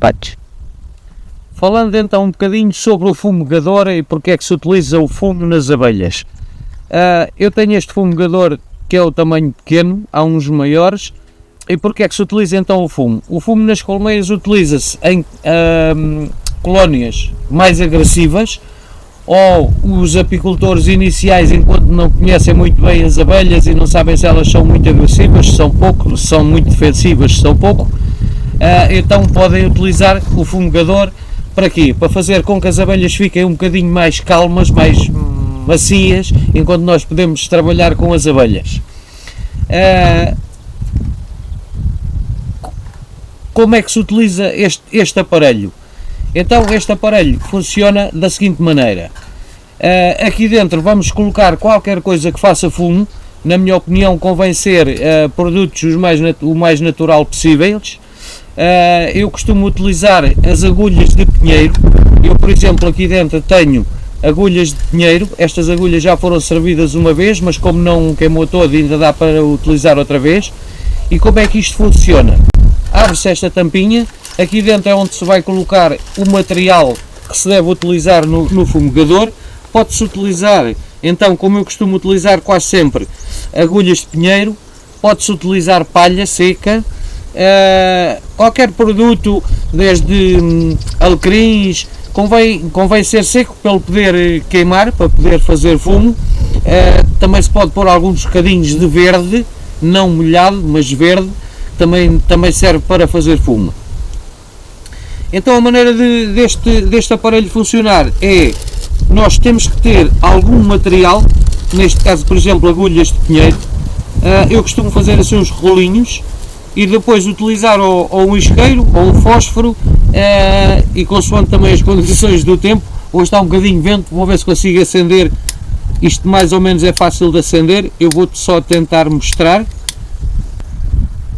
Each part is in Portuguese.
despachos. Falando então um bocadinho sobre o fumigador e porque é que se utiliza o fumo nas abelhas. Eu tenho este fumigador que é o tamanho pequeno, há uns maiores. E porque é que se utiliza então o fumo? O fumo nas colmeias utiliza-se em colónias mais agressivas, ou os apicultores iniciais, enquanto não conhecem muito bem as abelhas e não sabem se elas são muito agressivas, se são pouco, se são muito defensivas, se são pouco, então podem utilizar o fumigador para quê? Para fazer com que as abelhas fiquem um bocadinho mais calmas, mais macias, enquanto nós podemos trabalhar com as abelhas. Como é que se utiliza este aparelho? Então este aparelho funciona da seguinte maneira. Aqui dentro vamos colocar qualquer coisa que faça fumo. Na minha opinião convém ser produtos o mais natural possíveis. Eu costumo utilizar as agulhas de pinheiro. Eu, por exemplo, aqui dentro tenho agulhas de pinheiro. Estas agulhas já foram servidas uma vez, mas como não queimou todo, ainda dá para utilizar outra vez. E como é que isto funciona? Abre-se esta tampinha, aqui dentro é onde se vai colocar o material que se deve utilizar no fumigador. Pode-se utilizar, então, como eu costumo utilizar quase sempre, agulhas de pinheiro, pode-se utilizar palha seca, qualquer produto, desde alecrins, convém ser seco para ele poder queimar, para poder fazer fumo. Também se pode pôr alguns bocadinhos de verde, não molhado, mas verde, também serve para fazer fumo. Então a maneira deste aparelho funcionar é, nós temos que ter algum material, neste caso por exemplo agulhas de pinheiro. Eu costumo fazer assim uns rolinhos e depois utilizar ou um isqueiro ou um fósforo, e consoante também as condições do tempo. Hoje está um bocadinho de vento, vou ver se consigo acender. Isto mais ou menos é fácil de acender, eu vou só tentar mostrar.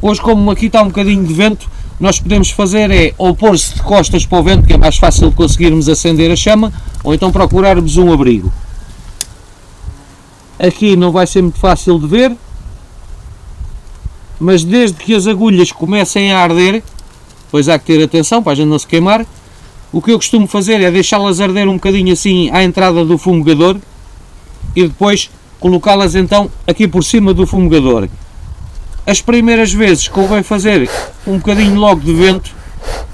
Hoje, como aqui está um bocadinho de vento, nós podemos fazer ou pôr-se de costas para o vento, que é mais fácil de conseguirmos acender a chama, ou então procurarmos um abrigo. Aqui não vai ser muito fácil de ver, mas desde que as agulhas comecem a arder, pois há que ter atenção para a gente não se queimar, o que eu costumo fazer é deixá-las arder um bocadinho assim à entrada do fumigador e depois colocá-las então aqui por cima do fumigador. As primeiras vezes convém fazer um bocadinho logo de vento,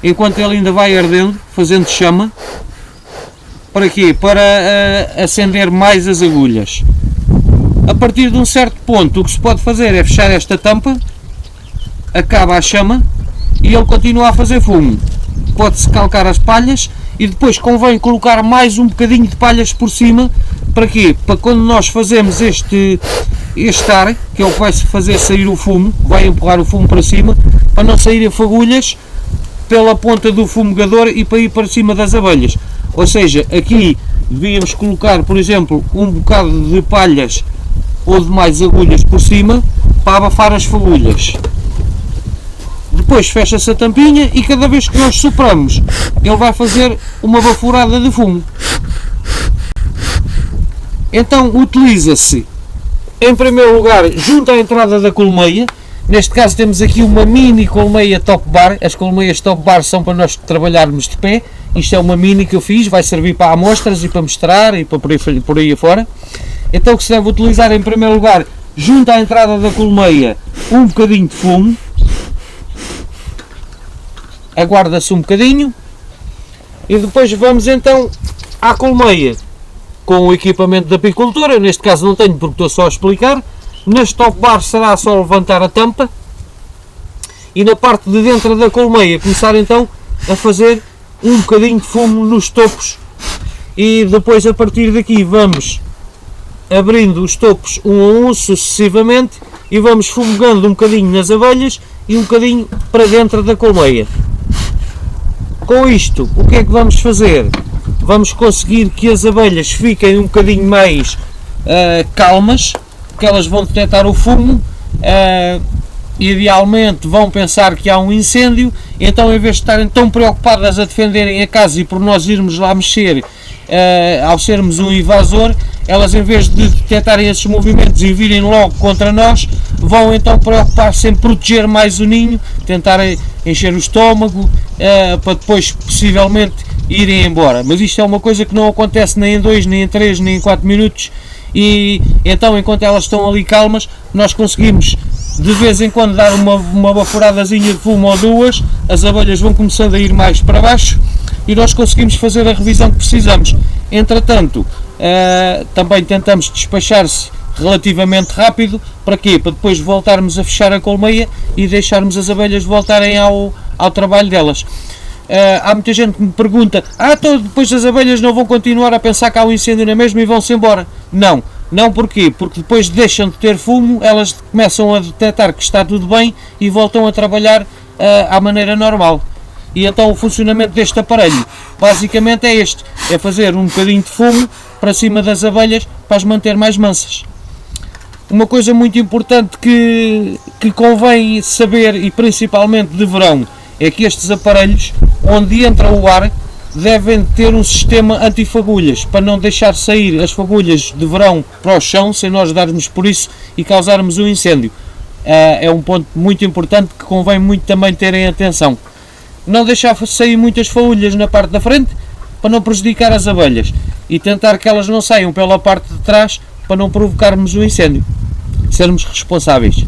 enquanto ele ainda vai ardendo, fazendo chama. Para quê? Para acender mais as agulhas. A partir de um certo ponto, o que se pode fazer é fechar esta tampa, acaba a chama e ele continua a fazer fumo. Pode-se calcar as palhas e depois convém colocar mais um bocadinho de palhas por cima. Para quê? Para quando nós fazemos este ar, que é o que vai fazer sair o fumo, vai empurrar o fumo para cima, para não saírem fagulhas pela ponta do fumigador e para ir para cima das abelhas. Ou seja, aqui devíamos colocar, por exemplo, um bocado de palhas ou de mais agulhas por cima para abafar as fagulhas. Depois fecha-se a tampinha e cada vez que nós sopramos, ele vai fazer uma baforada de fumo. Então utiliza-se, em primeiro lugar, junto à entrada da colmeia. Neste caso temos aqui uma mini colmeia top bar. As colmeias top bar são para nós trabalharmos de pé. Isto é uma mini que eu fiz, vai servir para amostras e para mostrar e para por aí afora. Então o que se deve utilizar em primeiro lugar, junto à entrada da colmeia, um bocadinho de fumo. Aguarda-se um bocadinho e depois vamos então à colmeia com o equipamento da apicultura. Neste caso não tenho porque estou só a explicar. Nas top bar será só levantar a tampa e na parte de dentro da colmeia começar então a fazer um bocadinho de fumo nos topos, e depois a partir daqui vamos abrindo os topos um a um sucessivamente e vamos fumegando um bocadinho nas abelhas e um bocadinho para dentro da colmeia. Com isto, o que é que vamos fazer? Vamos conseguir que as abelhas fiquem um bocadinho mais calmas, porque elas vão detectar o fumo, idealmente vão pensar que há um incêndio, então em vez de estarem tão preocupadas a defenderem a casa e por nós irmos lá mexer, ao sermos um invasor, elas em vez de detectarem esses movimentos e virem logo contra nós, vão então preocupar-se em proteger mais o ninho, tentar encher o estômago, para depois possivelmente irem embora. Mas isto é uma coisa que não acontece nem em 2, nem em 3, nem em 4 minutos, e então enquanto elas estão ali calmas, nós conseguimos de vez em quando dar uma baforadazinha de fumo ou duas, as abelhas vão começando a ir mais para baixo e nós conseguimos fazer a revisão que precisamos. Entretanto, também tentamos despachar-se relativamente rápido. Para quê? Para depois voltarmos a fechar a colmeia e deixarmos as abelhas voltarem ao trabalho delas. Há muita gente que me pergunta: então depois as abelhas não vão continuar a pensar que há um incêndio na mesma e vão-se embora? Não, porquê? Porque depois deixam de ter fumo, elas começam a detectar que está tudo bem e voltam a trabalhar à maneira normal. E então o funcionamento deste aparelho basicamente é este: é fazer um bocadinho de fumo para cima das abelhas para as manter mais mansas. Uma coisa muito importante que convém saber, e principalmente de verão, é que estes aparelhos, onde entra o ar, devem ter um sistema antifagulhas, para não deixar sair as fagulhas de verão para o chão, sem nós darmos por isso e causarmos um incêndio. É um ponto muito importante que convém muito também terem atenção. Não deixar sair muitas fagulhas na parte da frente, para não prejudicar as abelhas, e tentar que elas não saiam pela parte de trás, para não provocarmos o incêndio. Sermos responsáveis.